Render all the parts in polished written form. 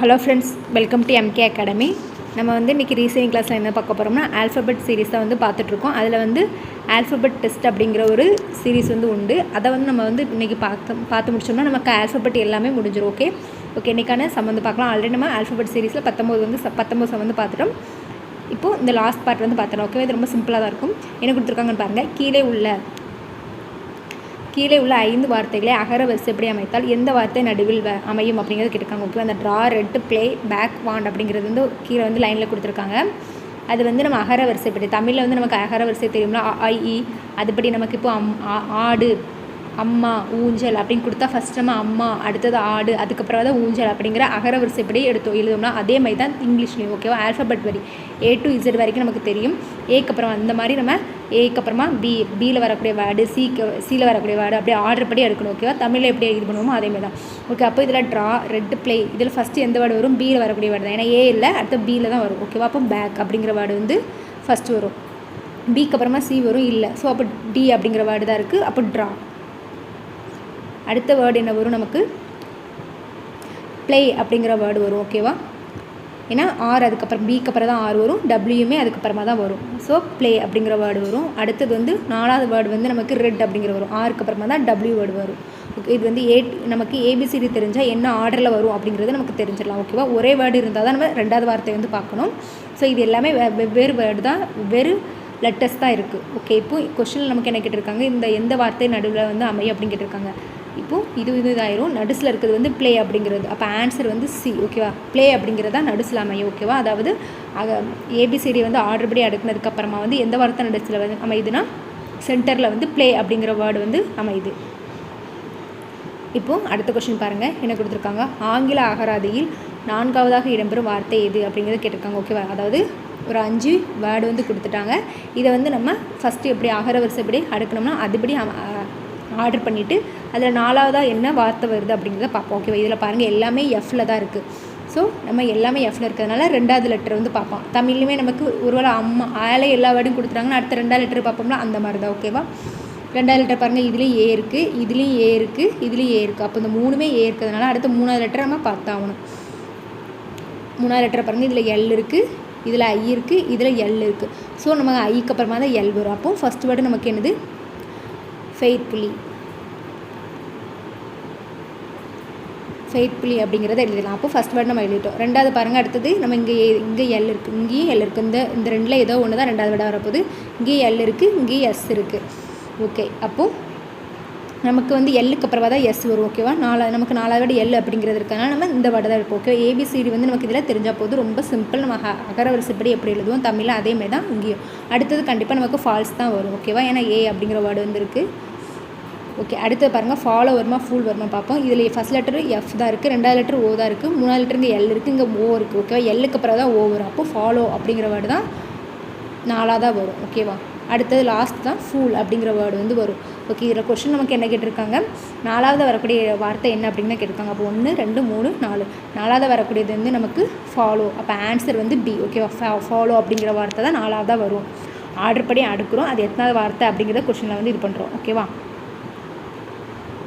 Hello friends, welcome to MK academy. நம்ம வந்து இன்றைக்கி ரீசனிங் கிளாஸில் என்ன பார்க்க போகிறோம்னா ஆல்ஃபபெட் சீரீஸ் தான் வந்து பார்த்துட்ருக்கோம். அதில் வந்து ஆல்ஃபபெட் டெஸ்ட் அப்படிங்கிற ஒரு சீரீஸ் வந்து உண்டு. அதை வந்து நம்ம வந்து இன்றைக்கி பார்த்து முடிச்சோம்னா நமக்கு ஆல்ஃபபெட் எல்லாமே முடிஞ்சிடும். ஓகே இன்றைக்கான சம் வந்து பார்க்கலாம். ஆல்ரெடி நம்ம ஆல்ஃபபெட் சீரீஸில் 19 சம் வந்து பார்த்துட்டோம். இப்போது இந்த லாஸ்ட் பார்ட் வந்து பார்த்துட்டோம். ஓகே, இது ரொம்ப சிம்பிளாக தான் இருக்கும். என்ன கொடுத்துருக்காங்கன்னு பாருங்கள். கீழே உள்ள 5 வார்த்தைகளை அகர வரிசைப்படி அமைத்தால் எந்த வார்த்தை நடுவில் அமையும் அப்படிங்கிறது கேட்டிருக்காங்க. ஓகே, அந்த draw, red, play, back, want அப்படிங்கிறது வந்து கீழே வந்து லைனில் கொடுத்துருக்காங்க. அது வந்து நம்ம அகர வரிசைப்படி, தமிழில் வந்து நமக்கு அகர வரிசை தெரியும்னா அ, இ, அதுபடி நமக்கு இப்போ ஆடு, அம்மா, ஊஞ்சல் அப்படின்னு கொடுத்தா ஃபஸ்ட் நம்ம அம்மா, அடுத்தது ஆடு, அதுக்கப்புறம் தான் ஊஞ்சல் அப்படிங்கிற அகர வரிசைப்படி எழுதோம்னா அதே மாதிரி தான் இங்கிலீஷ்லேயும். ஓகேவா, ஆல்ஃபபெட் வரி A to Z வரைக்கும் நமக்கு தெரியும். ஏக்கு அப்புறம் அந்த மாதிரி நம்ம ஏக்கு அப்புறமா பியில் வரக்கூடிய வேர்டு, சியில் வரக்கூடிய வேர்டு அப்படியே ஆர்டர் படி எடுக்கணும். ஓகேவா, தமிழில் எப்படி இது பண்ணுவோமோ அதேமாதிரி தான். ஓகே, அப்போ இதில் ட்ரா, ரெட், ப்ளே, இதில் ஃபஸ்ட்டு எந்த வேர்டு வரும்? பியில் வரக்கூடிய வேர்டு தான். ஏன்னா ஏ இல்லை, அடுத்த பியில் தான் வரும். ஓகேவா, அப்போ பேக் அப்படிங்கிற வேர்டு வந்து ஃபஸ்ட்டு வரும். பிக்கு அப்புறமா சி வரும் இல்லை. ஸோ அப்போ டி அப்படிங்கிற வேர்டு தான் இருக்குது. அப்போ ட்ரா. அடுத்த வேர்டு என்ன வரும்? நமக்கு ப்ளே அப்படிங்கிற வேர்டு வரும். ஓகேவா, ஏன்னா ஆர் அதுக்கப்புறம் பிக்கு அப்புறம் தான் ஆர் வரும், டபிள்யூமே அதுக்கப்புறமா தான் வரும். ஸோ ப்ளே அப்படிங்கிற வேர்டு வரும். அடுத்தது வந்து 4வது வேர்டு வந்து நமக்கு ரெட் அப்படிங்கிற வரும். ஆருக்கு அப்புறமா தான் டபிள்யூ வேர்டு வரும். ஓகே, இது வந்து நமக்கு ஏபிசிடி தெரிஞ்சால் என்ன ஆர்டரில் வரும் அப்படிங்கிறது நமக்கு தெரிஞ்சிடலாம். ஓகேவா, ஒரே வேர்டு இருந்தால் தான் நம்ம 2வது வார்த்தை வந்து பார்க்கணும். ஸோ இது எல்லாமே வெவ்வேறு வேர்டு தான், வெவ்வேறு லெட்டர்ஸ் தான் இருக்குது. ஓகே, இப்போது கொஸ்டினில் நமக்கு என்ன கேட்டிருக்காங்க? இந்த எந்த வார்த்தை நடுவில் வந்து அமையும் அப்படின்னு கேட்டிருக்காங்க. இப்போது இது இதாயிரும். நடுசில் இருக்கிறது வந்து ப்ளே அப்படிங்கிறது. அப்போ ஆன்சர் வந்து சி. ஓகேவா, ப்ளே அப்படிங்கிறது தான் நடுசில் அமையும். ஓகேவா, அதாவது ஏபிசிடி வந்து ஆர்டர் படி அடுக்கினதுக்கப்புறமா வந்து எந்த வார்த்தை நடுசில் வந்து அமையுதுன்னா சென்டரில் வந்து ப்ளே அப்படிங்கிற வேர்டு வந்து அமையுது. இப்போது அடுத்த கொஸ்டின் பாருங்கள், என்ன கொடுத்துருக்காங்க? ஆங்கில அகராதியில் 4வதாக இடம்பெறும் வார்த்தை எது அப்படிங்கிறது கேட்டிருக்காங்க. ஓகேவா, அதாவது ஒரு 5 வேர்டு வந்து கொடுத்துட்டாங்க. இதை வந்து நம்ம ஃபஸ்ட்டு எப்படி அகர வரிசைப்படி அடுக்கணும்னா அதுபடி ஆர்டர் பண்ணிவிட்டு அதில் 4வதாக என்ன வார்த்தை வருது அப்படிங்கிறத பார்ப்போம். ஓகேவா, இதில் பாருங்கள் எல்லாமே எஃப்பில் தான் இருக்குது. ஸோ நம்ம எல்லாமே எஃப்பில் இருக்கிறதுனால 2வது லெட்டர் வந்து பார்ப்போம். தமிழ்லையுமே நமக்கு ஒருவேளை அம்மா ஆளே எல்லா வேர்டும் கொடுத்துட்டாங்கன்னா அடுத்த 2வது லெட்டர் பார்ப்போம்னா அந்த மாதிரி தான். ஓகேவா, 2வது லெட்டர் பாருங்கள், இதுலேயும் ஏ இருக்குது, இதுலேயும் ஏ இருக்குது, இதுலேயும் ஏ இருக்குது. அப்போ இந்த 3மே ஏ இருக்கிறதுனால அடுத்த 3வது லெட்டர் நம்ம பார்த்தாகணும். 3வது லெட்டர் பாருங்கள், இதில் எல் இருக்குது, இதில் ஐ இருக்குது, இதில் எல் இருக்குது. ஸோ நம்ம ஐக்கு அப்புறமா தான் எல் வரும். அப்போது ஃபஸ்ட் வேர்டு நமக்கு என்னது? ஃபெய்த்ஃபுல்லி அப்படிங்கிறத எழுதிடலாம். அப்போ ஃபஸ்ட் வேர்டு நம்ம எழுதிட்டோம். 2வது பாருங்கள், அடுத்தது நம்ம இங்கே எல் இருக்குது, இங்கேயும் எல் இருக்குது. இந்த 2ல் ஏதோ ஒன்று தான் 2வது வேர்டாக வரப்போகுது. இங்கேயும் எல் இருக்குது, இங்கேயும் எஸ் இருக்குது. ஓகே, அப்போது நமக்கு வந்து எல்லுக்கு அப்புறமா தான் எஸ் வரும். ஓகேவா, நமக்கு 4வது வேர்டு எல் அப்படிங்கிறது இருக்கனால நம்ம இந்த வேர்டு தான் இருப்போம். ஓகே, ஏபிசிடி வந்து நமக்கு இதில் தெரிஞ்சால் போது, ரொம்ப சிம்பிள். நம்ம அகர வரிசைப்படி எப்படி எழுதுவோம் தமிழில் அதேமாதிரி தான் இங்கேயும். அடுத்தது கண்டிப்பாக நமக்கு ஃபால்ஸ் தான் வரும். ஓகேவா, ஏன்னா ஏ அப்படிங்கிற வேர்டு வந்து இருக்குது. ஓகே, அடுத்தது பாருங்கள், ஃபாலோ வருமா ஃபுல் வருமா பார்ப்போம். இதில் ஃபஸ்ட் லெட்டர் எஃப் தான் இருக்குது, 2வது லெட்டர் ஓ தான் இருக்குது, 3வது லெட்டர் இங்கே எல் இருக்குது, இங்கே ஓ இருக்குது. ஓகேவா, எல்லுக்கு அப்புறம் தான் ஓ வரும். அப்போ ஃபாலோ அப்படிங்கிற வேர்டு தான் 4வதாக வரும். ஓகேவா, அடுத்தது லாஸ்ட் தான் ஃபூல் அப்படிங்கிற வேர்டு வந்து வரும். ஓகே, இதில் கொஸ்டின் நமக்கு என்ன கேட்டிருக்காங்க? 4வது வரக்கூடிய வார்த்தை என்ன அப்படின்னு கேட்டிருக்காங்க. அப்போ 1 2 3 4. 4வது வரக்கூடியது வந்து நமக்கு ஃபாலோ. அப்போ ஆன்சர் வந்து பி. ஓகேவா, ஃபாலோ அப்படிங்கிற வார்த்தை தான் 4வதாக வரும். ஆர்டர் படி அடுக்கிறோம். அது எத்தனாவது வார்த்தை அப்படிங்கிறத கொஸ்டினில் வந்து இது பண்ணுறோம். ஓகேவா,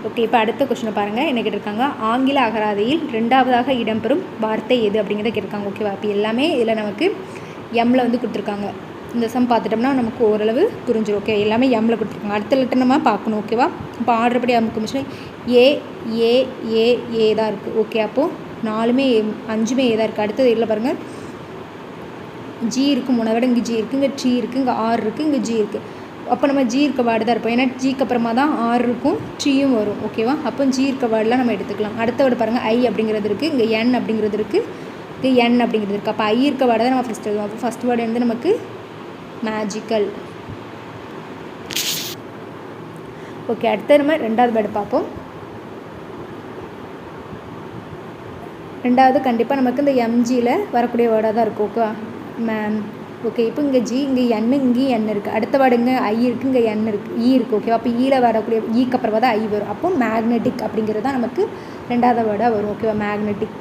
ஓகே, இப்போ அடுத்த கொஸ்டினை பாருங்கள், என்ன கேட்டிருக்காங்க? ஆங்கில அகராதியில் 2வதாக இடம்பெறும் வார்த்தை எது அப்படிங்கிறத கேட்டிருக்காங்க. ஓகேவா, இப்போ எல்லாமே இதில் நமக்கு எம்மில் வந்து கொடுத்துருக்காங்க. இந்த சம் பார்த்துட்டோம்னா நமக்கு ஓரளவு புரிஞ்சிடும். ஓகே, எல்லாமே எம்மில் கொடுத்துருக்காங்க. அடுத்த லெட்டர் நம்ம பார்க்கணும். ஓகேவா, இப்போ ஆர்டர் படி நமக்கு மிஷின் ஏ ஏ ஏ ஏ தான் இருக்குது. ஓகே, அப்போது 4மே 5மே ஏ தான் இருக்குது. அடுத்தது இதில் பாருங்கள், ஜி இருக்குது, 3வது வேர்டு இங்கே ஜி இருக்குது, இங்கே டி இருக்குது, இங்கே ஆர் இருக்குது, இங்கே ஜி இருக்குது. அப்போ நம்ம ஜி இருக்க வேர்டு தான் இருப்போம். ஏன்னா ஜிக்கு அப்புறமா தான் ஆர் இருக்கும், ட்ரீயும் வரும். ஓகேவா, அப்போ ஜி இருக்க வேர்டெலாம் நம்ம எடுத்துக்கலாம். அடுத்த வேர்டு பாருங்கள், ஐ அப்படிங்கிறது இருக்குது, இங்கே என் அப்படிங்கிறது இருக்குது, இங்கே என் அப்படிங்கிறது இருக்குது. அப்போ ஐ இருக்க வேர்டு தான் நம்ம ஃபஸ்ட் எழுதுவோம். அப்போ ஃபஸ்ட் வேர்டு வந்து நமக்கு மேஜிக்கல். ஓகே, அடுத்த நம்ம 2வது வேர்டு பார்ப்போம். 2வது கண்டிப்பாக நமக்கு இந்த எம்ஜியில் வரக்கூடிய வேர்டாக தான் இருக்கும். ஓகேவா, மேம். ஓகே, இப்போ இங்கே ஜி, இங்கே என், இங்கேயும் என் இருக்குது. அடுத்த வேர்டு இங்கே ஐ இருக்குது, இங்கே என் இருக்குது, இ இருக்குது. ஓகேவா, அப்போ ஈல வரக்கூடிய ஈக்கு அப்புறமா தான் ஐ வரும். அப்போ மேக்னெட்டிக் அப்படிங்கிறது தான் நமக்கு 2வது வேர்டாக வரும். ஓகேவா, மேக்னெட்டிக்.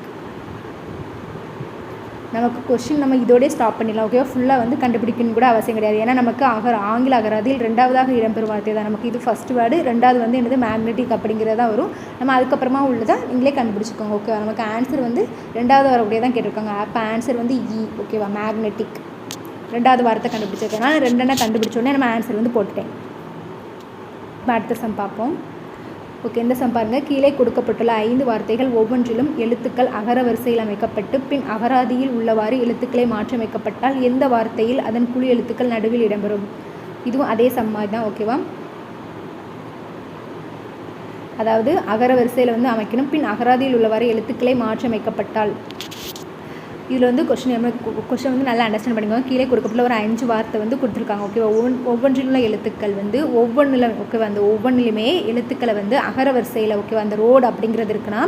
நமக்கு கொஷின் நம்ம இதோடய ஸ்டாப் பண்ணிடலாம். ஓகேவா? ஃபுல்லாக வந்து கண்டுபிடிக்கணும் கூட அவசியம் கிடையாது. ஏன்னா நமக்கு ஆங்கில அகராதியில் 2வதாக இடம்பெறும் வார்த்தை தான். நமக்கு இது ஃபஸ்ட் வேர்டு, 2வது வந்து என்னது மேக்னெட்டிக் அப்படிங்கிறதா வரும். நம்ம அதுக்கப்புறமா உள்ளதை நீங்களே கண்டுபிடிச்சிக்கோங்க. ஓகேவா? நமக்கு ஆன்சர் வந்து 2வது வரக்கூடிய தான் கேட்டிருக்காங்க. அப்போ ஆன்சர் வந்து ஓகேவா? மேக்னெட்டிக் 2வது வார்த்தை கண்டுபிடிச்சிருக்கேன். 2 கண்டுபிடிச்சோடனே நம்ம ஆன்சர் வந்து போட்டுட்டேன். இப்போ அடுத்த சம் பார்ப்போம். ஓகே, இந்த சம் பாருங்கள். கீழே கொடுக்கப்பட்டுள்ள 5 வார்த்தைகள் ஒவ்வொன்றிலும் எழுத்துக்கள் அகர வரிசையில் அமைக்கப்பட்டு பின் அகராதியில் உள்ளவாறு எழுத்துக்களை மாற்றியமைக்கப்பட்டால் எந்த வார்த்தையில் அதன் குழு எழுத்துக்கள் நடுவில் இடம்பெறும்? இதுவும் அதே சம் மாதிரி தான். ஓகேவா? அதாவது அகர வரிசையில் வந்து அமைக்கணும், பின் அகராதியில் உள்ளவாறு எழுத்துக்களை மாற்றியமைக்கப்பட்டால். இதில் வந்து கொஷின் வந்து நல்லா அண்டர்ஸ்டாண்ட் பண்ணிக்கோங்க. கீழே கொடுக்கப்பட்டுள்ள ஒரு 5 வார்த்தை வந்து கொடுத்துருக்காங்க. ஓகேவா? ஒவ்வொன்றிலும் உள்ள எழுத்துக்கள் வந்து ஒவ்வொன்றிலும் ஓகேவா? அந்த ஒவ்வொன்றிலுமே எழுத்துக்களை வந்து அகர வரிசையில் ஓகேவா? அந்த ரோடு அப்படிங்கிறது இருக்குன்னா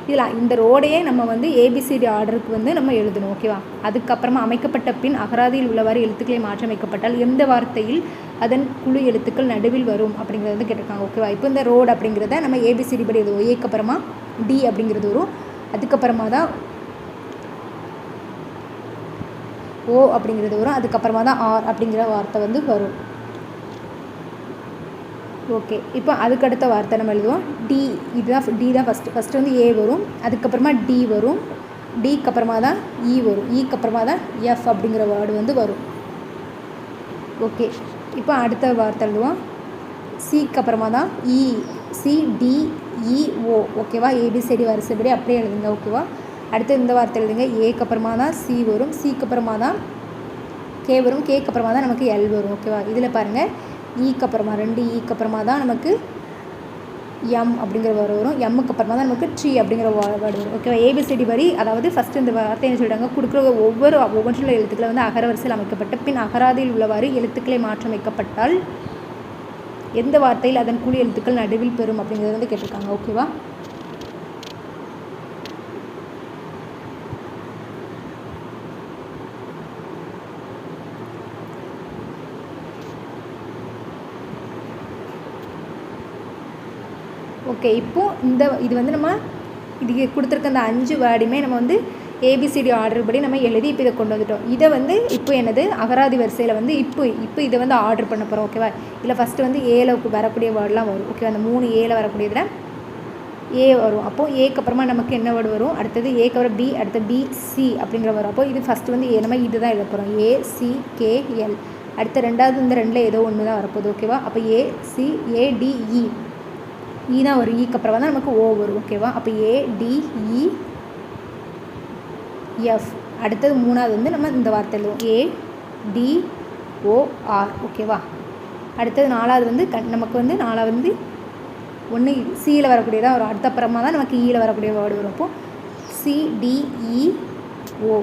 இதில் இந்த ரோடையே நம்ம வந்து ஏபிசிடி ஆர்டருக்கு வந்து நம்ம எழுதணும். ஓகேவா? அதுக்கப்புறமா அமைக்கப்பட்ட பின் அகராதியில் உள்ளவாறு எழுத்துக்களை மாற்றியமைக்கப்பட்டால் எந்த வார்த்தையில் அதன் குழு எழுத்துக்கள் நடுவில் வரும் அப்படிங்கிறது வந்து கேட்டிருக்காங்க. ஓகேவா? இப்போ இந்த ரோடு அப்படிங்கிறத நம்ம ஏபிசிடி படி எழுதுவோம். ஏக்கு அப்புறமா டி அப்படிங்கிறது வரும். அதுக்கப்புறமா தான் ஓ அப்படிங்கிறது வரும். அதுக்கப்புறமா தான் ஆர் அப்படிங்கிற வார்த்தை வந்து வரும். ஓகே, இப்போ அதுக்கடுத்த வார்த்தை நம்ம எழுதுவோம். டி. இதுதான் டி தான் ஃபஸ்ட்டு வந்து ஏ வரும். அதுக்கப்புறமா டி வரும். டிக்கு அப்புறமா தான் இ வரும். இக்கு அப்புறமா தான் எஃப் அப்படிங்கிற வேர்டு வந்து வரும். ஓகே, இப்போ அடுத்த வார்த்தை எழுதுவோம். சிக்கு அப்புறமா தான் இ. சி டி இ ஓ. ஓகேவா? ஏபிசிடி வரிசைப்படி அப்படியே எழுதுங்க. ஓகேவா? அடுத்து இந்த வார்த்தை எழுதுங்க. ஏக்கு அப்புறமா தான் சி வரும். சிக்கு அப்புறமா தான் கே வரும். கேக்கு அப்புறமா தான் நமக்கு எல் வரும். ஓகேவா? இதில் பாருங்கள், ஈக்கு அப்புறமா 2 ஈக்கு அப்புறமா தான் நமக்கு எம் அப்படிங்கிற வேர்டு வரும். எம்முக்கு அப்புறமா தான் நமக்கு ட்ரீ அப்படிங்கிற வேர்டு வரும். ஓகேவா? ஏபிசிடி வரி, அதாவது ஃபஸ்ட்டு இந்த வார்த்தை என்ன சொல்லிட்டாங்க, கொடுக்குற ஒவ்வொன்றில் எழுத்துக்களை வந்து அகர வரிசையில் அமைக்கப்பட்ட பின் அகராதியில் உள்ளவாறு எழுத்துக்களை மாற்றமைக்கப்பட்டால் எந்த வார்த்தையில் அதன் குழு எழுத்துக்கள் நடுவில் பெறும் அப்படிங்கிறது வந்து கேட்டிருக்காங்க. ஓகேவா? ஓகே, இப்போது இது வந்து நம்ம இதுக்கு கொடுத்துருக்க அந்த 5 வேர்டுமே நம்ம வந்து ஏபிசிடி ஆர்டர் படி நம்ம எழுதி இப்போ இதை கொண்டு வந்துட்டோம். இதை வந்து இப்போ என்னது அகராதி வரிசையில் வந்து இப்போ இதை வந்து ஆர்டர் பண்ண போகிறோம். ஓகேவா? இதில் ஃபஸ்ட்டு வந்து ஏல வரக்கூடிய வேர்டெலாம் வரும். ஓகேவா? அந்த 3 ஏல வரக்கூடியதில் ஏ வரும். அப்போது ஏக்கு அப்புறமா நமக்கு என்ன வேர்டு வரும்? அடுத்தது ஏக்கு அப்புறம் பி, அடுத்த பி சி அப்படிங்கிற வரும். அப்போது இது ஃபஸ்ட்டு வந்து நம்ம இது தான் எழுத போகிறோம். A C K L. அடுத்த 2வது இந்த 2ல் ஏதோ ஒன்று தான் வரப்போகுது. ஓகேவா? அப்போ ஏ சி ஏ டி இ. இ தான் வரும். ஈக்கு அப்புறமா தான் நமக்கு ஓ வரும். ஓகேவா? அப்போ ஏ டி இ எஃப். அடுத்தது 3வது வந்து நம்ம இந்த வார்த்தை எழுதுவோம். ஏ டி ஓ ஆர். ஓகேவா? அடுத்தது 4வது வந்து நமக்கு வந்து 4வது வந்து ஒன்று சியில் வரக்கூடியதாக வரும். அடுத்த அப்புறமா தான் நமக்கு ஈயில் வரக்கூடிய வேர்டு வரும். அப்போது சி டி இ ஓ.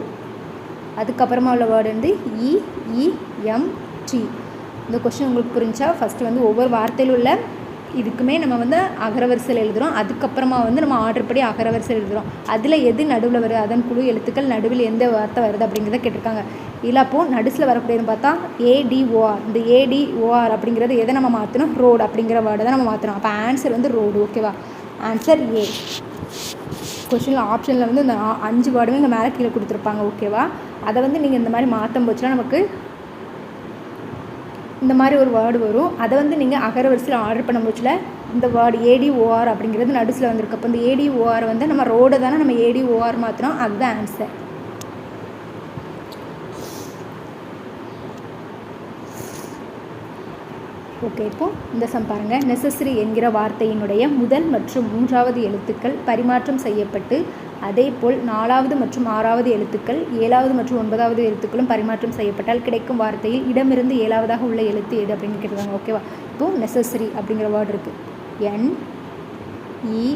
அதுக்கப்புறமா உள்ள வேர்டு வந்து இ இ எம் டி. இந்த கொஸ்டின் உங்களுக்கு புரிஞ்சா ஃபஸ்ட்டு வந்து ஒவ்வொரு வார்த்தையில் உள்ள இதுக்குமே நம்ம வந்து அகரவரிசையில் எழுதுகிறோம். அதுக்கப்புறமா வந்து நம்ம ஆர்டர் படி அகரவரிசையில் எழுதுகிறோம். அதில் எது நடுவில் வருது, அதன் குழு எழுத்துக்கள் நடுவில் எந்த வார்த்தை வருது அப்படிங்கிறத கேட்டிருக்காங்க. இல்லை அப்போது நடுசில் வரக்கூடியதுன்னு பார்த்தா ஏடிஓஆர். இந்த ஏடிஓஆர் அப்படிங்கிறது எதை நம்ம மாற்றணும்? ரோடு அப்படிங்கிற வேர்டை தான் நம்ம மாற்றணும். அப்போ ஆன்சர் வந்து ரோடு. ஓகேவா? Answer A. கொஸ்டினில் ஆப்ஷனில் வந்து இந்த 5 வேர்டுமே இங்கே மேலே கீழே கொடுத்துருப்பாங்க. ஓகேவா? அதை வந்து நீங்கள் இந்த மாதிரி மாற்றும் போச்சுன்னா நமக்கு இந்த மாதிரி ஒரு வேர்டு வரும். அதை வந்து நீங்கள் அகர வரிசையில் ஆர்டர் பண்ண போச்சுல இந்த வேர்டு ஏடிஓஆர் அப்படிங்கிறது நடுசில் வந்திருக்கு. அப்போ இந்த ஏடிஓஆர் வந்து நம்ம ரோடு தானே நம்ம ஏடிஓஆர் மாற்றினோம். அதுதான் ஆன்சர். ஓகே, இப்போது இந்த சம் பாருங்கள். நெசசரி என்கிற வார்த்தையினுடைய முதல் மற்றும் 3வது எழுத்துக்கள் பரிமாற்றம் செய்யப்பட்டு அதேபோல் 4வது மற்றும் 6வது எழுத்துக்கள் 7வது மற்றும் 9வது எழுத்துக்களும் பரிமாற்றம் செய்யப்பட்டால் கிடைக்கும் வார்த்தையில் இடமிருந்து 7வதாக உள்ள எழுத்து எது அப்படின்னு கேட்குறாங்க. ஓகேவா? இப்போது நெசசரி அப்படிங்கிற வேர்டு இருக்குது. N E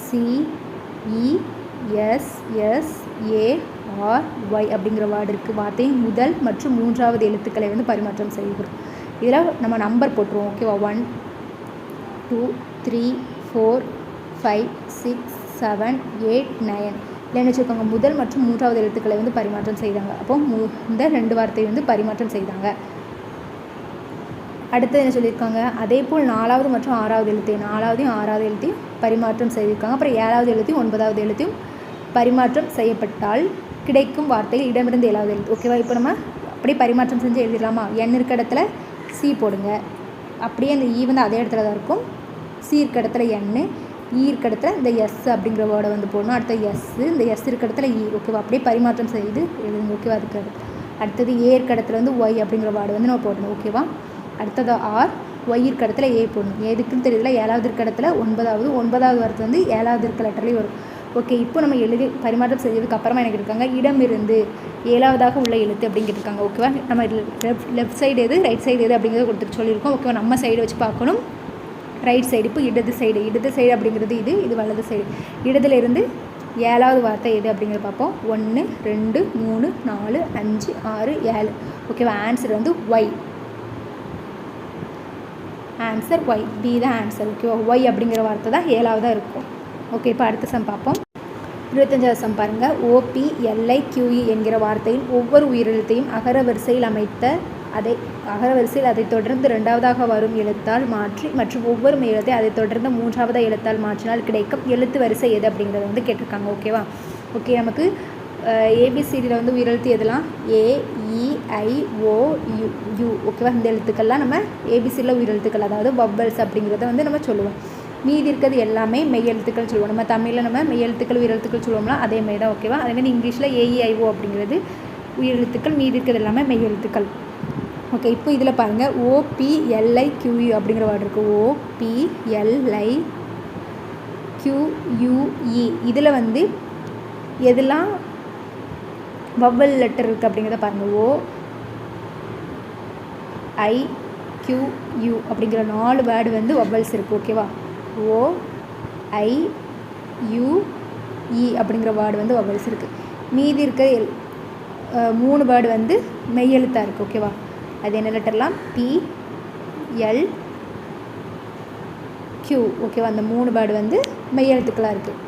C E S S A R Y அப்படிங்கிற வேர்டு இருக்குது. வார்த்தையின் முதல் மற்றும் 3வது எழுத்துக்களை வந்து பரிமாற்றம் செய்கிறோம். இதில் நம்ம நம்பர் போட்டுருவோம். ஓகேவா? 1 2 3 4 5 6 7 8 9 இல்லைன்னு வச்சுக்கோங்க. முதல் மற்றும் 3வது எழுத்துக்களை வந்து பரிமாற்றம் செய்தாங்க. அப்போ இந்த 2 வார்த்தையை வந்து பரிமாற்றம் செய்தாங்க. அடுத்தது என்ன சொல்லியிருக்காங்க? அதே போல் 4வது மற்றும் 6வது எழுத்தையும் 4வதையும் 6வது எழுத்தையும் பரிமாற்றம் செய்திருக்காங்க. அப்புறம் 7வது எழுத்தையும் 9வது எழுத்தையும் பரிமாற்றம் செய்யப்பட்டால் கிடைக்கும் வார்த்தையில் இடமிருந்து ஏழாவது எழுத்து. ஓகேவா? இப்போ நம்ம அப்படியே பரிமாற்றம் செஞ்சு எழுதிடலாமா? என் இருக்க இடத்துல சி போடுங்க. அப்படியே அந்த ஈ வந்து அதே இடத்துல தான் இருக்கும். சி இருக்க இடத்துல என்னு, ஈ இருக்க இடத்துல இந்த எஸ் அப்படிங்கிற வேர்டை வந்து போடணும். அடுத்த எஸ்ஸு, இந்த எஸ் இருக்க இடத்துல ஈ. ஓகேவா? அப்படியே பரிமாற்றம் செய்து எழுதுங்க. ஓகேவா? அதுக்கு அடுத்தது ஏ இருக்க இடத்துல வந்து ஒய் அப்படிங்கிற வேர்டு வந்து நம்ம போடணும். ஓகேவா? அடுத்தது ஆர், ஒய் இருக்க இடத்துல ஏ போடணும். எதுக்குன்னு தெரியல. ஏழாவது இருக்க இடத்துல ஒன்பதாவது வார்த்தை வந்து ஏழாவது இருக்க லெட்டர்லேயும் வரும். ஓகே, இப்போ நம்ம எழுதி பரிமாற்றம் செஞ்சதுக்கு அப்புறமா எனக்கு இருக்காங்க இடமிருந்து ஏழாவதாக உள்ள எழுத்து அப்படிங்கிட்டு இருக்காங்க. ஓகேவா? நம்ம லெஃப்ட் சைடு எது, ரைட் சைடு எது அப்படிங்கிறத கொடுத்துட்டு சொல்லியிருக்கோம். ஓகேவா? நம்ம சைடு வச்சு பார்க்கணும். Right side. இப்போ இடது சைடு அப்படிங்கிறது இது வலது சைடு. இடத்துல இருந்து ஏழாவது வார்த்தை எது அப்படிங்கிறத பார்ப்போம். 1 2 3 4 5 6 7. ஓகேவா? ஆன்சர் வந்து ஒய். Answer Y. பி தான் ஆன்சர். ஓகேவா? ஒய் அப்படிங்கிற வார்த்தை தான் ஏழாவதாக இருக்கும். ஓகே, இப்போ அடுத்த சம் பார்ப்போம். 25வது சம் பாருங்கள். OPLIQE என்கிற வார்த்தையில் ஒவ்வொரு உயிரெழுத்தையும் அகர வரிசையில் அதை தொடர்ந்து இரண்டாவதாக வரும் எழுத்தால் மாற்றி மற்றும் ஒவ்வொரு எழுத்தை அதை தொடர்ந்து மூன்றாவது எழுத்தால் மாற்றினால் கிடைக்கும் எழுத்து வரிசை எது அப்படிங்கிறத வந்து கேட்டிருக்காங்க. ஓகேவா? ஓகே, நமக்கு ஏபிசிடியில் வந்து உயிரெழுத்து எதெல்லாம்? AEIOU. ஓகேவா? இந்த எழுத்துக்கள்லாம் நம்ம ஏபிசிடியில் உயிரெழுத்துக்கள், அதாவது வவ்வல்ஸ் அப்படிங்கிறத வந்து நம்ம சொல்லுவோம். மீதி இருக்கிறது எல்லாமே மெய் எழுத்துக்கள் சொல்லுவோம். நம்ம தமிழில் நம்ம மெய் எழுத்துக்கள் உயிரெழுத்துக்கள் சொல்லுவோம்னா அதே மாதிரி தான். ஓகேவா? அதேமாதிரி இங்கிலீஷில் AEIO அப்படிங்கிறது உயிரெழுத்துக்கள், மீதி இருக்கிறது எல்லாமே மெய் எழுத்துக்கள். ஓகே, இப்போ இதில் பாருங்கள். OPLIQE அப்படிங்கிற வேர்டு இருக்குது. OPLIQUE. இதில் வந்து எதெல்லாம் வவ்வல் லெட்டர் இருக்குது அப்படிங்கிறத பாருங்கள். OIQU அப்படிங்கிற 4 வேர்டு வந்து வவ்வல்ஸ் இருக்குது. ஓகேவா? OIUE அப்படிங்கிற வேர்டு வந்து வவ்வல்ஸ் இருக்குது. மீதி இருக்க 3 வேர்டு வந்து மெய்யெழுத்தாக இருக்குது. ஓகேவா? அது என்ன லெட்டர்லாம்? PLQ. ஓகேவா? அந்த 3 வேர்டு வந்து மெய்யெழுத்துக்களாக இருக்குது.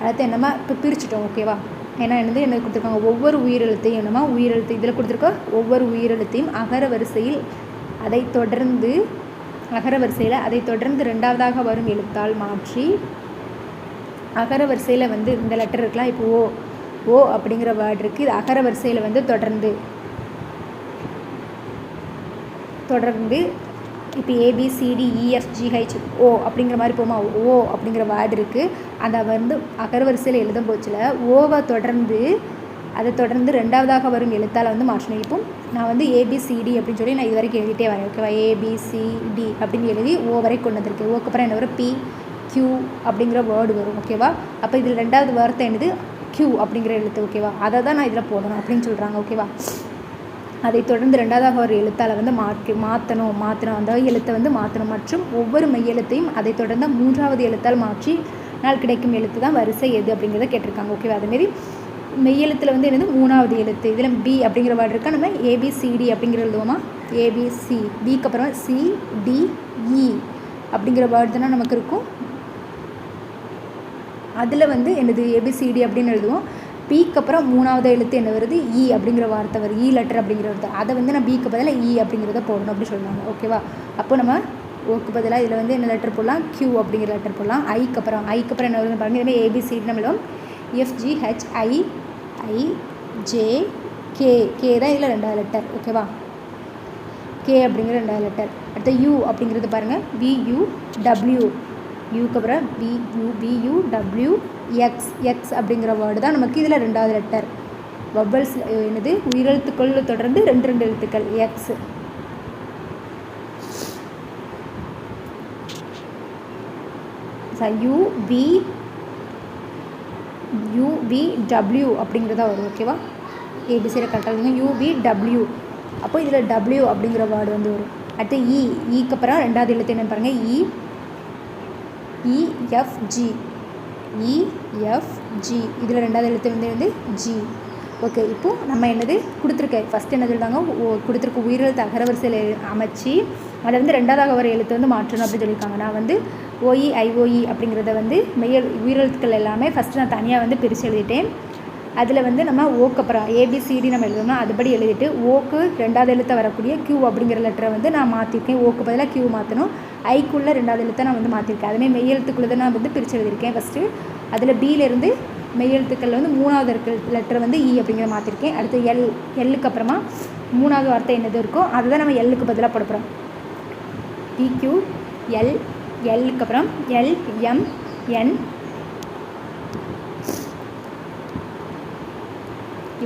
அடுத்து என்னமா இப்போ பிரிச்சுட்டோம். ஓகேவா? ஏன்னா என்ன கொடுத்துருக்காங்க? ஒவ்வொரு உயிரெழுத்தையும் என்னமா உயிரெழுத்து இதில் கொடுத்துருக்க ஒவ்வொரு உயிரெழுத்தையும் அகர வரிசையில் அதை தொடர்ந்து ரெண்டாவதாக வரும் எழுத்தால் மாற்றி அகர வரிசையில் வந்து இந்த லெட்டர் இருக்கலாம். இப்போ ஓ அப்படிங்கிற வேர்டு இருக்குது. இது அகர வரிசையில் வந்து தொடர்ந்து இப்போ ABCDEFGHO அப்படிங்கிற மாதிரி போமா. ஓ அப்படிங்கிற வேர்டு இருக்குது. அதை வந்து அகர வரிசையில் எழுதும் போச்சில் ஓவை அதை தொடர்ந்து ரெண்டாவதாக வரும் எழுத்தால் வந்து மாற்றணும். இப்போ நான் வந்து ABCD அப்படின்னு சொல்லி நான் இது வரைக்கும் எழுதிட்டே வரேன். ஓகேவா? ABCD அப்படின்னு எழுதி ஓ வரை கொண்டு வந்திருக்கேன். ஓக்கு அப்புறம் என்ன வரும்? PQ அப்படிங்கிற வேர்டு வரும். ஓகேவா? அப்போ இதில் ரெண்டாவது வார்த்தை என்னது? Q அப்படிங்கிற எழுத்து. ஓகேவா? அதை தான் நான் இதில் போடணும் அப்படின்னு சொல்கிறாங்க. ஓகேவா? அதை தொடர்ந்து ரெண்டாவதாக ஒரு எழுத்தால் வந்து மாற்றணும் அந்த எழுத்தை வந்து மாற்றணும். மற்றும் ஒவ்வொரு மெய்யெழுத்தையும் அதை தொடர்ந்து மூன்றாவது எழுத்தால் மாற்றினால் கிடைக்கும் எழுத்து தான் வரிசை எது அப்படிங்கிறத கேட்டிருக்காங்க. ஓகேவா? அதேமாரி மெய்யெழுத்தில் வந்து என்னது? 3வது எழுத்து. இதில் B அப்படிங்கிற வேர்டு இருக்கா. நம்ம ABCD அப்படிங்கிற எழுதுவோமா? ABC. Bக்கு அப்புறம் CDE அப்படிங்கிற வேர்டு தானே நமக்கு இருக்கும். அதில் வந்து என்னது? ABCD அப்படின்னு எழுதுவோம். பிக்கு அப்புறம் 3வது எழுத்து என்ன வருது? E அப்படிங்கிற வார்த்தை வருது. E லெட்டர் அப்படிங்கிற வார்த்தை. அதை வந்து நான் பிக்கு பதிலாக E அப்படிங்கிறத போடணும் அப்படி சொல்லுவாங்க. ஓகேவா? அப்போ நம்ம ஓக்கு பதிலாக இதில் வந்து என்ன லெட்டர் போடலாம்? Q அப்படிங்கிற லெட்டர் போடலாம். ஐக்கு அப்புறம் என்ன வருதுன்னு பாருங்கள். இதுமாதிரி ABCD நம்மளும் FGHIIJK தான் இதில் 2வது லெட்டர். ஓகேவா? K அப்படிங்கிற 2வது லெட்டர். அடுத்த U அப்படிங்கிறது பாருங்கள். VUW. யூக்கு அப்புறம் BUWX அப்படிங்கிற வேர்டு தான் நமக்கு இதில் 2வது லெட்டர். வவ்வல்ஸ் என்னது? உயிரெழுத்துக்கள் தொடர்ந்து 2 எழுத்துக்கள் X. UVW அப்படிங்கிறதா வரும். ஓகேவா? ஏபிசியில் கரெக்டாக UVW. அப்போ இதில் W அப்படிங்கிற வேர்டு வந்து வரும். அடுத்து ஈக்கு அப்புறம் 2வது எழுத்து என்னென்னு பாருங்கள். EFG. இதில் 2வது எழுத்து வந்து G. ஓகே, இப்போது நம்ம என்னது கொடுத்துருக்கேன்? ஃபஸ்ட்டு என்ன சொல்லிட்டாங்க? கொடுத்துருக்க உயிரெழுத்து அகரவரிசையில் அமைச்சு அதை வந்து 2வதாக வர எழுத்து வந்து மாற்றணும் அப்படின்னு சொல்லியிருக்காங்க. நான் வந்து OEIOE அப்படிங்கிறத வந்து உயிரெழுத்துக்கள் எல்லாமே ஃபஸ்ட்டு நான் தனியாக வந்து பிரித்து எழுதிட்டேன். அதில் வந்து நம்ம ஓக்கு அப்புறம் ABCD நம்ம எழுதணும்னா அதுபடி எழுதிட்டு ஓக்கு 2வது எழுத்தை வரக்கூடிய Q அப்படிங்கிற லெட்டரை வந்து நான் மாற்றிருக்கேன். ஓக்கு பதிலாக Q மாற்றணும். ஐக்குள்ளே 2வது எழுத்தை நான் வந்து மாற்றிருக்கேன். அதுமாதிரி மெய் எழுத்துக்குள்ளே நான் வந்து பிரித்து எழுதியிருக்கேன். ஃபஸ்ட்டு அதில் Bலேருந்து மெய் எழுத்துக்களில் வந்து மூணாவது இருக்க லெட்டர் வந்து இ அப்படிங்கிற மாற்றிருக்கேன். அடுத்து எல்லுக்கு அப்புறமா மூணாவது வார்த்தை என்னது இருக்கோ அதை தான் நம்ம எல்லுக்கு பதிலாக போட போகிறோம். PQ எல்லுக்கு அப்புறம் LMN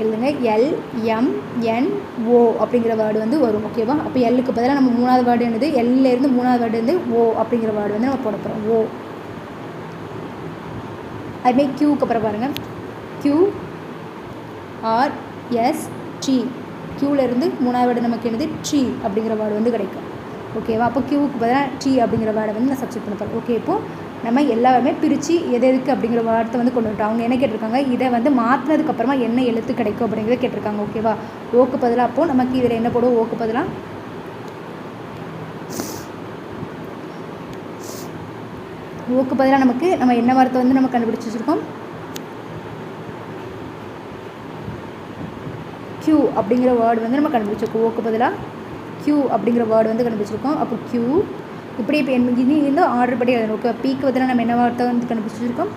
எழுதுங்க. LMNO அப்படிங்கிற வேர்டு வந்து வரும். ஓகேவா? அப்போ எல்லுக்கு பதிலாக நம்ம மூணாவது வேர்டு என்னது, எல்லேருந்து மூணாவது வேர்டு வந்து ஓ அப்படிங்கிற வேர்டு வந்து நம்ம போட போகிறோம். ஓ. அதுமாதிரி க்யூக்கு அப்புறம் பாருங்கள். QRST க்யூலேருந்து மூணாவது வேர்டு நமக்கு என்னது ட்ரீ அப்படிங்கிற வேர்டு வந்து கிடைக்கும். ஓகேவா? அப்போ க்யூவுக்கு பதிலாக ட்ரீ அப்படிங்கிற வேர்டை வந்து நான் சப்ஸ்டிட் பண்ண போகிறேன். ஓகே, இப்போது நம்ம எல்லாருமே பிரித்து எதுக்கு அப்படிங்கிற வார்த்தை வந்து கொண்டு வந்துட்டோம். அவங்க என்ன கேட்டிருக்காங்க, இதை வந்து மாற்றினதுக்கப்புறமா என்ன எழுத்து கிடைக்கும் அப்படிங்கிறத கேட்டிருக்காங்க. ஓகேவா? ஓக்கு பதிலாக அப்போது நமக்கு இதில் என்ன போடுவோம், ஓக்கு பதிலாக நமக்கு நம்ம என்ன வார்த்தை வந்து நம்ம கண்டுபிடிச்சி வச்சுருக்கோம், க்யூ அப்படிங்கிற வேர்டு வந்து நம்ம கண்டுபிடிச்சிருக்கோம். ஓக்கு பதிலாக க்யூ அப்படிங்கிற வேர்டு வந்து கண்டுபிடிச்சிருக்கோம். அப்போ க்யூ இப்படி இப்போ இருந்து ஆர்டர் படி எழுதணும். ஓகே, பீக்கு பதிலாக நம்ம என்ன வார்த்தை வந்து கண்டுபிடிச்சிருக்கோம்,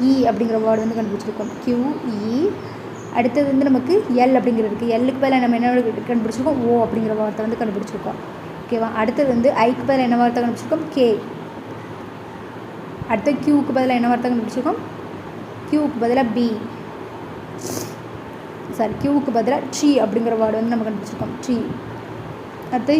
இ அப்படிங்கிற வேர்டு வந்து கண்டுபிடிச்சிருக்கோம். QE. அடுத்தது வந்து நமக்கு எல் அப்படிங்கிறது இருக்குது. எல்லுக்கு பதிலாக நம்ம என்ன கண்டுபிடிச்சிருக்கோம், ஓ அப்படிங்கிற வார்த்தை வந்து கண்டுபிடிச்சிருக்கோம். ஓகேவா? அடுத்தது வந்து ஐக்கு பதிலாக என்ன வார்த்தை கண்டுபிடிச்சிருக்கோம், கே. அடுத்து க்யூவுக்கு பதிலாக என்ன வார்த்தை கண்டுபிடிச்சிருக்கோம், க்யூவுக்கு பதிலாக பி. க்யூவுக்கு பதிலாக ட்ரீ அப்படிங்கிற வேர்டு வந்து நம்ம கண்டுபிடிச்சிருக்கோம், ட்ரீ. அடுத்து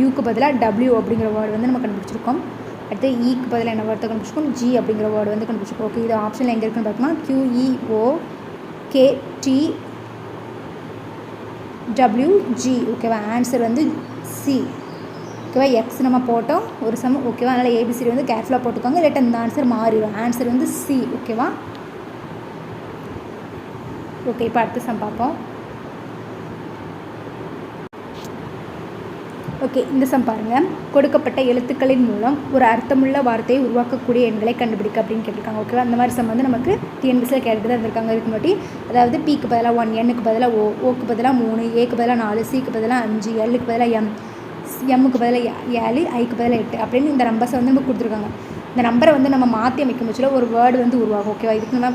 யூக்கு பதிலாக டபிள்யூ அப்படிங்கிற வேர்டு வந்து நம்ம கண்டுபிடிச்சிருக்கோம். அடுத்து ஈக்கு பதிலாக என்ன வார்த்தை கண்டுபிடிச்சிருக்கோம், ஜி அப்படிங்கிற வேர்டு வந்து கண்டுபிடிச்சிருக்கோம். ஓகே, இது ஆப்ஷனில் எங்கே இருக்குன்னு பார்த்தோம்னா QEOKTWG. ஓகேவா? ஆன்சர் வந்து சி. ஓகேவா? எக்ஸ் நம்ம போட்டோம் ஒரு சம். ஓகேவா? அதனால் ஏபிசிடி வந்து கேர்ஃபுல்லாக போட்டுக்கோங்க, இல்லாட்டா இந்த ஆன்சர் மாறிடும். ஆன்சர் வந்து சி. ஓகேவா? ஓகே, இப்போ அடுத்த சம் பார்ப்போம். ஓகே, இந்த சம் பாருங்கள். கொடுக்கப்பட்ட எழுத்துக்களின் மூலம் ஒரு அர்த்தமுள்ள வார்த்தையை உருவாக்கக்கூடிய எண்களை கண்டுபிடிக்க அப்படின்னு கேட்டிருக்காங்க. ஓகேவா? அந்த மாதிரி சம் வந்து நமக்கு டிஎன்பிசியில் கேட்டு தான் இருந்திருக்காங்க. இதுக்கு முன்னாடி அதாவது பிக்கு பதிலாக 1, எண்ணுக்கு பதிலாக ஓக்கு பதிலாக 3, ஏக்கு பதிலாக 4, சிக்கு பதிலாக 5, எல்லுக்கு பதிலாக எம்முக்கு பதிலாக 7, ஐக்கு பதிலாக 8 அப்படின்னு இந்த நம்பர்ஸை வந்து நமக்கு கொடுத்துருக்காங்க. இந்த நம்பரை வந்து நம்ம மாற்றி அமைக்க முச்சில் ஒரு வேர்டு வந்து உருவாகும். ஓகேவா? இதுக்கு நம்ம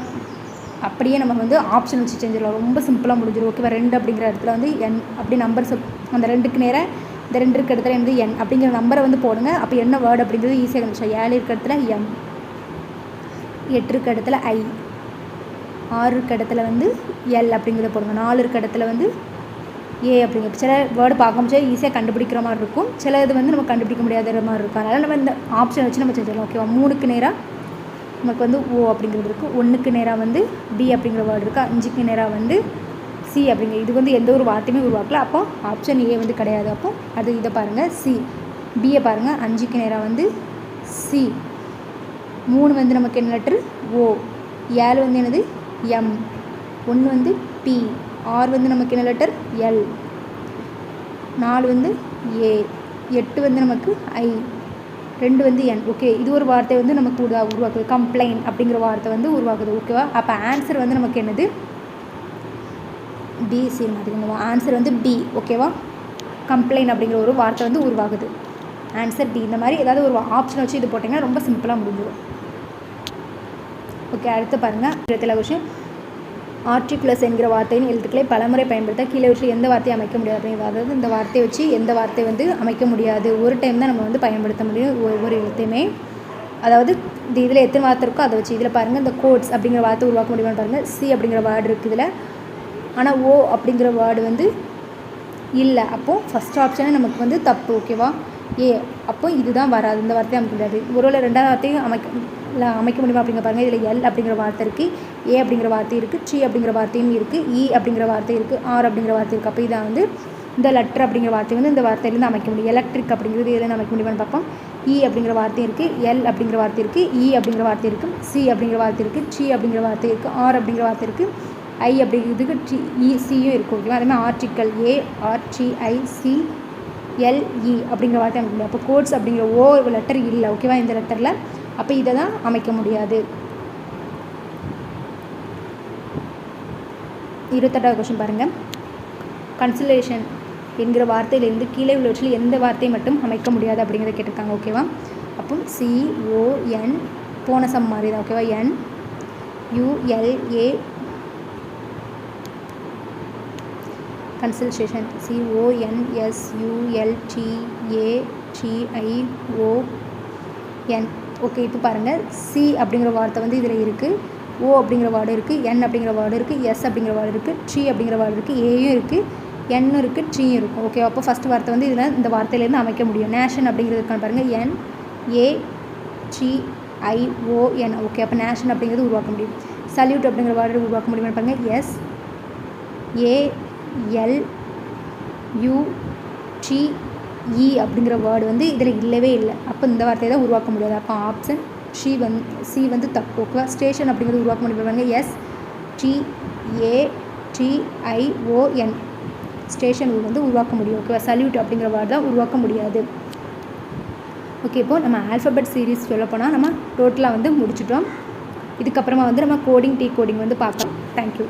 அப்படியே நம்ம வந்து ஆப்ஷன் வச்சு செஞ்சிடலாம். ரொம்ப சிம்பிளாக முடிஞ்சிடும். ஓகேவா? 2 அப்படிங்கிற இடத்துல வந்து என் அப்படி நம்பர்ஸ் அந்த 2க்கு நேராக இந்த 2 இருக்க இடத்துல வந்து என் அப்படிங்கிற நம்பரை வந்து போடுங்க. அப்போ என்ன வேர்டு அப்படிங்கிறது ஈஸியாக கண்டுபிடிச்சோம். 7 இருக்க இடத்துல எம், 8 இருக்க இடத்துல ஐ, 6 இருக்க இடத்துல வந்து எல் அப்படிங்கிறத போடுங்க. 4 இருக்க இடத்துல வந்து ஏ அப்படிங்கிற சில வேர்டு பார்க்க முடியாது, ஈஸியாக கண்டுபிடிக்கிற மாதிரி இருக்கும். சில இது வந்து நம்ம கண்டுபிடிக்க முடியாத மாதிரி இருக்கும். அதனால் நம்ம இந்த ஆப்ஷன் வச்சு நம்ம செஞ்சிடலாம். ஓகேவா? 3க்கு நேராக நமக்கு வந்து ஓ அப்படிங்கிறது இருக்குது. 1க்கு நேராக வந்து பி அப்படிங்கிற வேர்டு இருக்குது. 5க்கு நேராக வந்து சி அப்படிங்கிற இது வந்து எந்த ஒரு வார்த்தையுமே உருவாக்கல. அப்போ ஆப்ஷன் ஏ வந்து கிடையாது. அப்போ அது இதை பாருங்கள், சி. பியை பாருங்கள், 5க்கு நேராக வந்து சி. 3 வந்து நமக்கு என்ன லெட்ரு, ஓ. 7 வந்து என்னது, எம். 1 வந்து பி. 6 வந்து நமக்கு என்ன லெட்டர், எல். 4 வந்து ஏ. 8 வந்து நமக்கு ஐ. 2 வந்து என். ஓகே, இது ஒரு வார்த்தை வந்து நமக்கு உருவாக்குது. கம்ப்ளைண்ட் அப்படிங்கிற வார்த்தை வந்து உருவாக்குது. ஓகேவா? அப்போ ஆன்சர் வந்து நமக்கு என்னது, பி. சி மாற்றிக்கோங்க. ஆன்சர் வந்து பி. ஓகேவா? கம்ப்ளைண்ட் அப்படிங்கிற ஒரு வார்த்தை வந்து உருவாகுது. Answer B. இந்த மாதிரி ஏதாவது ஒரு ஆப்ஷன் வச்சு இது போட்டிங்கன்னா ரொம்ப சிம்பிளாக முடிஞ்சிடும். ஓகே, அடுத்து பாருங்கள். 27 கொஸ்டின். ஆர்டிகுலஸ் என்கிற வார்த்தையின் எழுத்துக்களை பலமுறை பயன்படுத்த கீழே வச்சு எந்த வார்த்தையை அமைக்க முடியாது அப்படிங்கிறது. அதாவது இந்த வார்த்தையை வச்சு எந்த வார்த்தை வந்து அமைக்க முடியாது, ஒரு டைம் தான் நம்ம வந்து பயன்படுத்த முடியும் ஒவ்வொரு எழுத்தையுமே. அதாவது இந்த இதில் எத்தனை வார்த்தை இருக்கோ அதை வச்சு. இதில் பாருங்கள், இந்த கோட்ஸ் அப்படிங்கிற வார்த்தை உருவாக்க முடியுமான்னு பாருங்கள். சி அப்படிங்கிற வேர்டு இருக்குது இதில், ஆனால் ஓ அப்படிங்கிற வேர்டு வந்து இல்லை. அப்போது ஃபஸ்ட் ஆப்ஷனே நமக்கு வந்து தப்பு. ஓகேவா? ஏ. அப்போ இதுதான் வராது, இந்த வார்த்தையை அமைக்க முடியாது. ஒருவேளை 2வது வார்த்தையும் அமைக்க முடியுமா அப்படிங்கிற பாருங்கள். இதில் எல் அப்படிங்கிற வார்த்தை இருக்குது, ஏ அப்படிங்கிற வார்த்தை இருக்குது, ட்ரீ அப்படிங்கிற வார்த்தையும் இருக்குது, இ அப்படிங்கிற வார்த்தை இருக்குது, ஆர் அப்படிங்கிற வார்த்தை இருக்குது. அப்போ இதை வந்து இந்த லெட்டர் அப்படிங்கிற வார்த்தை வந்து இந்த வார்த்தையிலேருந்து அமைக்க முடியும். எலக்ட்ரிக் அப்படிங்கிறது இதில் அமைக்க முடியுமான்னு பார்ப்போம். இ அப்படிங்கிற வார்த்தை இருக்குது, எல் அப்படிங்கிற வார்த்தை இருக்குது, இ அப்படிங்கிற வார்த்தை இருக்குது, சி அப்படிங்கிற வார்த்தை இருக்குது, ட்ரீ அப்படிங்கிற வார்த்தை இருக்குது, ஆர் அப்படிங்கிற வார்த்தை இருக்குது, ஐ அப்படிங்கிறதுக்கு சியும் இருக்கும். ஓகேவா? அதேமாதிரி ஆர்டிக்கல் ஏ, RTICLE அப்படிங்கிற வார்த்தை அமைக்க முடியும். அப்போ கோட்ஸ் அப்படிங்கிற ஓ லெட்டர் இல்லை. ஓகேவா? இந்த லெட்டரில். அப்போ இதை தான் அமைக்க முடியாது. 28வது கொஸ்டின் பாருங்கள். கன்சிலேஷன் என்கிற வார்த்தையிலேருந்து கீழே உள்ளவற்றில் எந்த வார்த்தையை மட்டும் அமைக்க முடியாது அப்படிங்கிறத கேட்டிருக்காங்க. ஓகேவா? அப்போ CONSILATION போன சம் மாதிரி தான் ஓகேவா. NULA consultation CONSULTATION. ஓகே, இப்போ பாருங்கள், சி அப்படிங்கிற வார்த்தை வந்து இதில் இருக்குது, ஓ அப்படிங்கிற வேர்டு இருக்குது, என் அப்படிங்கிற வேர்டு இருக்குது, எஸ் அப்படிங்கிற வேர்டு இருக்குது, ட்ரீ அப்படிங்கிற வேர்டு இருக்குது, ஏயும் இருக்குது, என்னும் இருக்குது, ட்ரீயும் இருக்கும். ஓகே, அப்போ ஃபஸ்ட் வார்த்தை வந்து இதில் இந்த வார்த்தையிலேருந்து அமைக்க முடியும். நேஷன் அப்படிங்கிறதுக்கான பாருங்கள் NATION. ஓகே, அப்போ நேஷன் அப்படிங்கிறது உருவாக்க முடியும். சல்யூட் அப்படிங்கிற வேர்டு உருவாக்க முடியும்னு பாருங்கள் SALUTE அப்படிங்கிற வேர்டு வந்து இதில் இல்லவே இல்லை. அப்போ இந்த வார்த்தையை தான் உருவாக்க முடியாது. அப்போ ஆப்ஷன் சி வந்து தப்பு. ஓகேவா. ஸ்டேஷன் அப்படிங்கிறது உருவாக்க முடியும். STATION ஸ்டேஷன் வந்து உருவாக்க முடியும். ஓகேவா. சல்யூட் அப்படிங்கிற வேர்டு தான் உருவாக்க முடியாது. ஓகே, இப்போது நம்ம ஆல்ஃபபெட் சீரீஸ் சொல்லப்போனால் நம்ம டோட்டலாக வந்து முடிச்சிட்டோம். இதுக்கப்புறமா வந்து நம்ம கோடிங் வந்து பார்க்கலாம். தேங்க்யூ.